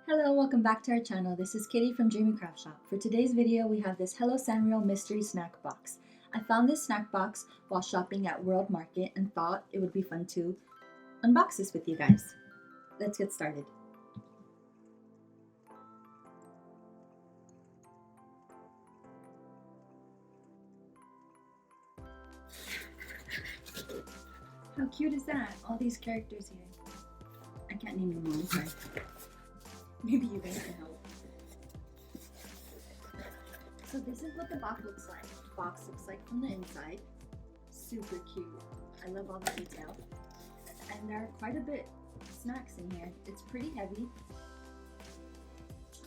Hello, welcome back to our channel. This is Kitty from Dreamy Craft Shop. For today's video, we have this Hello Sanrio mystery snack box. I found this snack box while shopping at World Market and thought it would be fun to unbox this with you guys. Let's get started. How cute is that? All these characters here. I can't name them all, sorry. Maybe you guys can help. So this is what the box looks like. From the inside. Super cute. I love all the detail. And there are quite a bit of snacks in here. It's pretty heavy.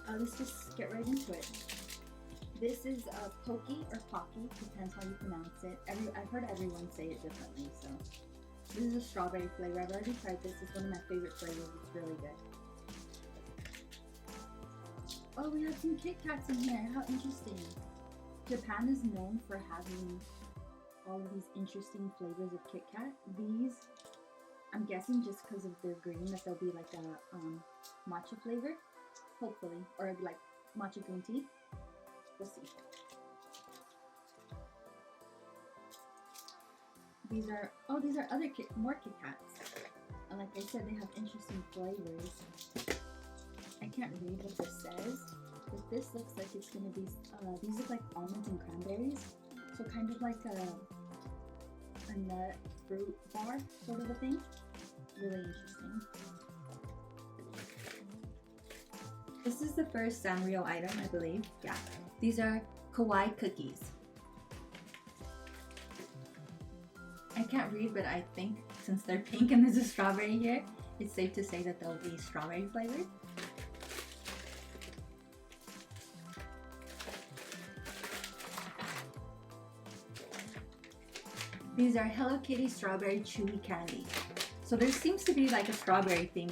Let's just get right into it. This is a Pokey or Pocky, depends how you pronounce it. I've heard everyone say it differently, so. This is a strawberry flavor. I've already tried this. It's one of my favorite flavors. It's really good. Oh, we have some Kit Kats in here. How interesting. Japan is known for having all of these interesting flavors of Kit Kat. These, I'm guessing just because of their green, that they'll be like a matcha flavor, hopefully, or like matcha green tea. We'll see. These are more Kit Kats. And like I said, they have interesting flavors. I can't read what this says, but this looks like it's gonna be, these look like almonds and cranberries. So kind of like a nut fruit bar sort of a thing. Really interesting. This is the first Sanrio item, I believe. Yeah. These are Kawaii cookies. I can't read, but I think since they're pink and there's a strawberry here, it's safe to say that they'll be strawberry flavored. These are Hello Kitty strawberry chewy candy. So there seems to be like a strawberry thing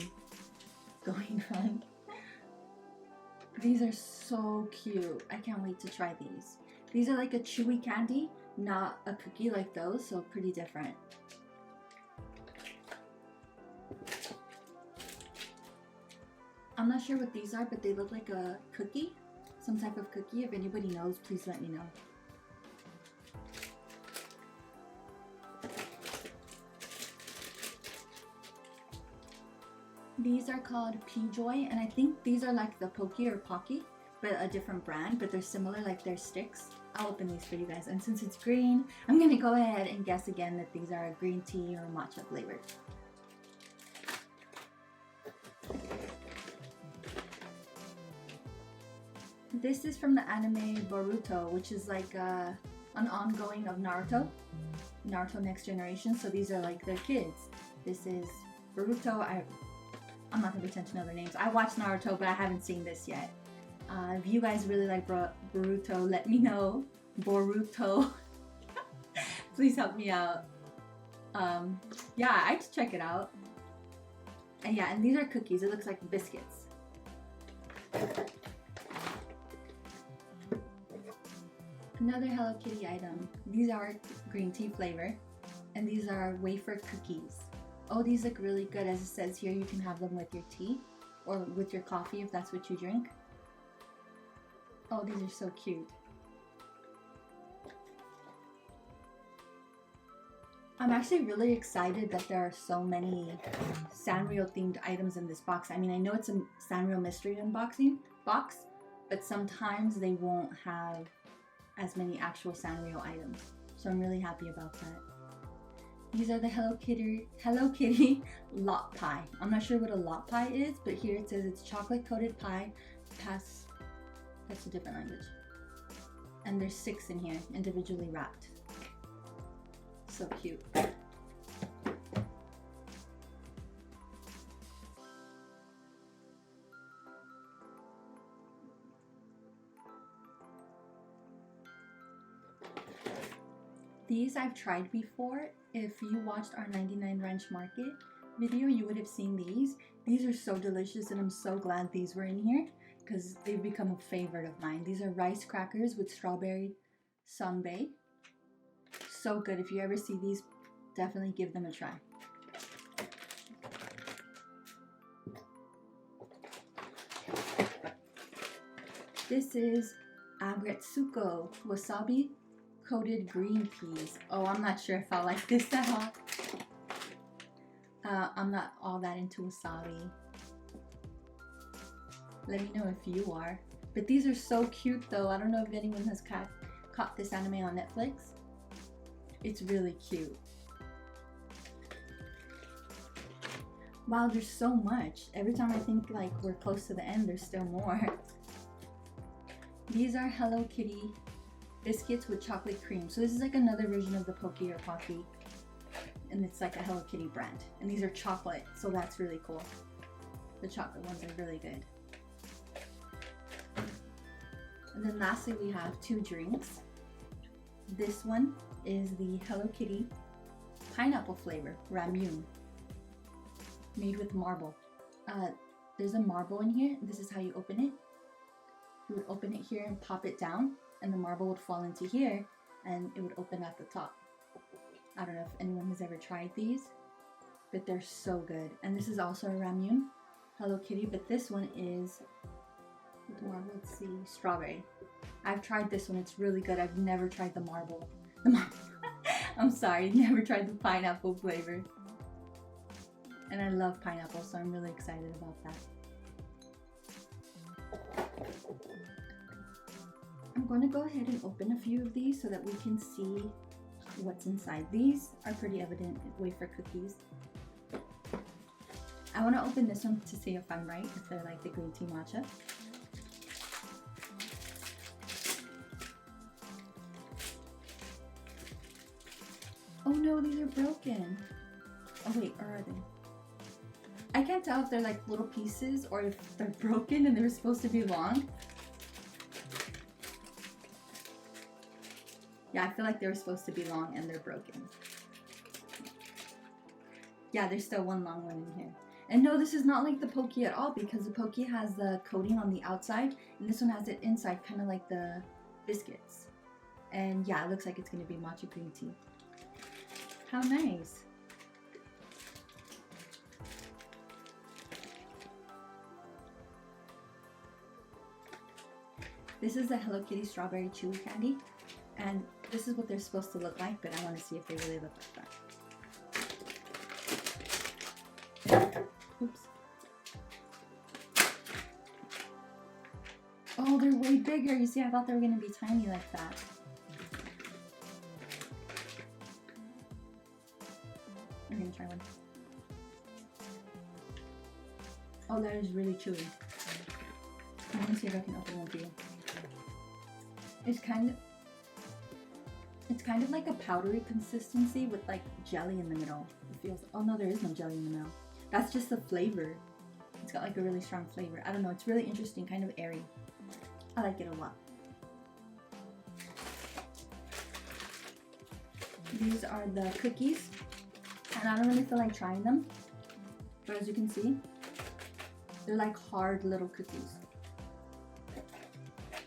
going on. These are so cute. I can't wait to try these. These are like a chewy candy, not a cookie like those, so pretty different. I'm not sure what these are, but they look like a cookie, some type of cookie. If anybody knows, please let me know. These are called P-Joy, and I think these are like the Pokey or Pocky, but a different brand, but they're similar, like they're sticks. I'll open these for you guys, and since it's green, I'm gonna go ahead and guess again that these are green tea or matcha flavored. This is from the anime Boruto, which is like an ongoing of Naruto Next Generation, so these are like their kids. This is Boruto. I'm not gonna pretend to know their names. I watched Naruto, but I haven't seen this yet. If you guys really like Boruto, let me know. Boruto. Please help me out. Yeah, I'd check it out. And yeah, and these are cookies. It looks like biscuits. Another Hello Kitty item. These are green tea flavor. And these are wafer cookies. Oh, these look really good. As it says here, you can have them with your tea or with your coffee if that's what you drink. Oh, these are so cute. I'm actually really excited that there are so many Sanrio themed items in this box. I mean, I know it's a Sanrio mystery unboxing box, but sometimes they won't have as many actual Sanrio items. So I'm really happy about that. These are the Hello Kitty lot pie. I'm not sure what a lot pie is, but here it says it's chocolate coated pie. That's a different language. And there's 6 in here, individually wrapped. So cute. These I've tried before. If you watched our 99 Ranch Market video, you would have seen these. These are so delicious, and I'm so glad these were in here because they've become a favorite of mine. These are rice crackers with strawberry sundae. So good. If you ever see these, definitely give them a try. This is agretsuko, wasabi coated green peas. Oh, I'm not sure if I like this at all. I'm not all that into wasabi. Let me know if you are. But these are so cute though. I don't know if anyone has caught this anime on Netflix. It's really cute. Wow, there's so much. Every time I think like we're close to the end, there's still more. These are Hello Kitty biscuits with chocolate cream. So this is like another version of the Pocky or Pocky. And it's like a Hello Kitty brand. And these are chocolate, so that's really cool. The chocolate ones are really good. And then lastly we have 2 drinks. This one is the Hello Kitty pineapple flavor ramune, made with marble. There's a marble in here. This is how you open it. You would open it here and pop it down, and the marble would fall into here and it would open at the top. I don't know if anyone has ever tried these, but they're so good. And this is also a ramune Hello Kitty, but this one is with marble. Let's see, strawberry. I've tried this one, it's really good. I've never tried the marble. I'm sorry, never tried the pineapple flavor. And I love pineapple, so I'm really excited about that. I'm going to go ahead and open a few of these so that we can see what's inside. These are pretty evident wafer cookies. I want to open this one to see if I'm right, if they're like the green tea matcha. Oh no, these are broken. Oh wait, or are they? I can't tell if they're like little pieces or if they're broken and they're supposed to be long. Yeah, I feel like they were supposed to be long and they're broken. Yeah, there's still one long one in here. And no, this is not like the Pocky at all, because the Pocky has the coating on the outside and this one has it inside, kind of like the biscuits. And yeah, it looks like it's going to be matcha green tea. How nice. This is the Hello Kitty strawberry chewy candy, and this is what they're supposed to look like, but I want to see if they really look like that. Oops. Oh, they're way bigger. You see, I thought they were going to be tiny like that. I'm going to try one. Oh, that is really chewy. I'm going to see if I can open one for you. It's kind of like a powdery consistency with like jelly in the middle. It feels, oh no, there is no jelly in the middle. That's just the flavor. It's got like a really strong flavor. I don't know, it's really interesting, kind of airy. I like it a lot. These are the cookies, and I don't really feel like trying them, but as you can see, they're like hard little cookies.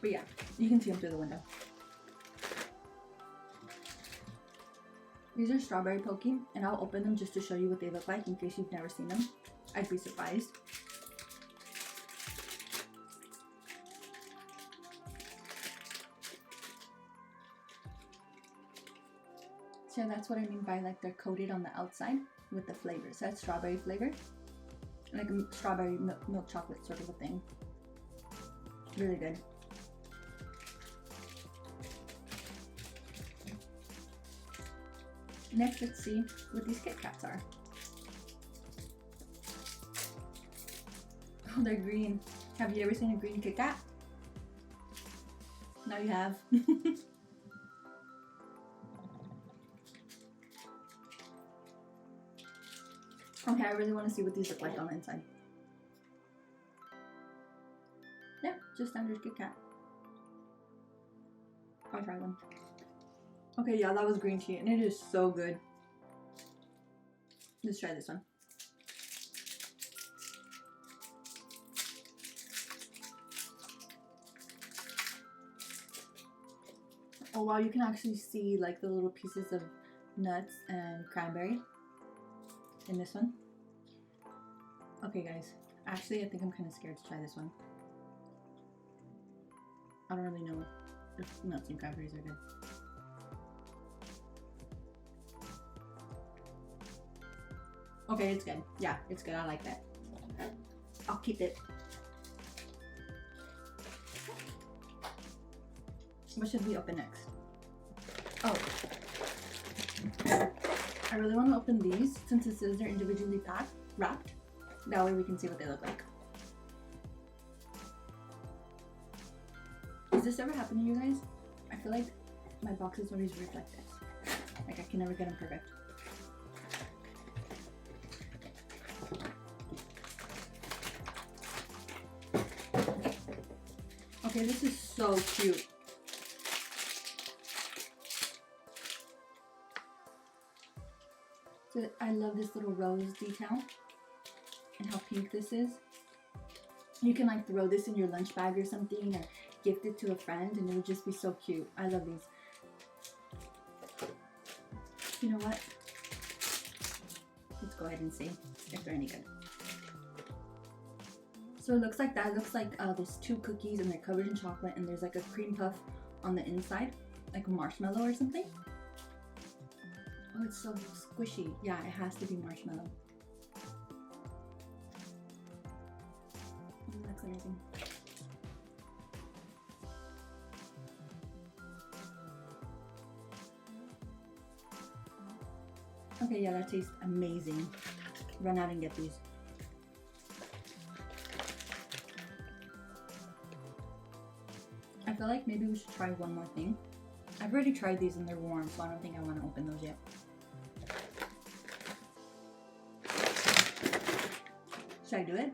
But yeah, you can see them through the window. These are strawberry Pocky, and I'll open them just to show you what they look like in case you've never seen them. I'd be surprised. So that's what I mean by like they're coated on the outside with the flavor. So that's strawberry flavor, like a strawberry milk chocolate sort of a thing. Really good. Next, let's see what these Kit Kats are. Oh, they're green. Have you ever seen a green Kit Kat? Now you have. Okay, I really want to see what these look like on the inside. Yeah, just standard Kit Kat. I'll try one. Okay, yeah, that was green tea, and it is so good. Let's try this one. Oh wow, you can actually see like the little pieces of nuts and cranberry in this one. Okay guys, actually I think I'm kind of scared to try this one. I don't really know if nuts and cranberries are good. Okay, it's good. Yeah, it's good. I like that. I'll keep it. What should we open next? Oh, I really want to open these since it says they're individually wrapped. That way we can see what they look like. Does this ever happen to you guys? I feel like my boxes always work like this. Like I can never get them perfect. Okay, this is so cute. So I love this little rose detail and how pink this is. You can like throw this in your lunch bag or something, or gift it to a friend, and it would just be so cute. I love these. You know what? Let's go ahead and see if they're any good. So it looks like that. It looks like there's 2 cookies and they're covered in chocolate, and there's like a cream puff on the inside, like a marshmallow or something. Oh, it's so squishy. Yeah, it has to be marshmallow. That's amazing. Okay, yeah, that tastes amazing. Run out and get these. I feel like maybe we should try one more thing. I've already tried these and they're warm, so I don't think I want to open those yet. Should I do it?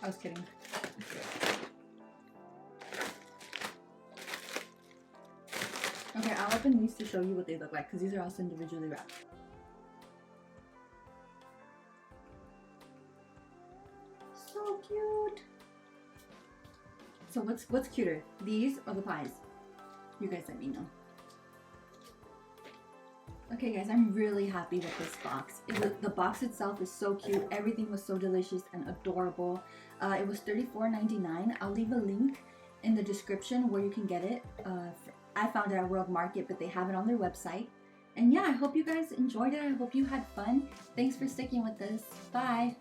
I was kidding. Okay, I'll open these to show you what they look like, because these are also individually wrapped. So cute! So what's cuter, these or the pies? You guys let me know. Okay guys, I'm really happy with this box. The box itself is so cute. Everything was so delicious and adorable. It was $34.99. I'll leave a link in the description where you can get it. I found it at World Market, but they have it on their website. And yeah, I hope you guys enjoyed it. I hope you had fun. Thanks for sticking with us. Bye!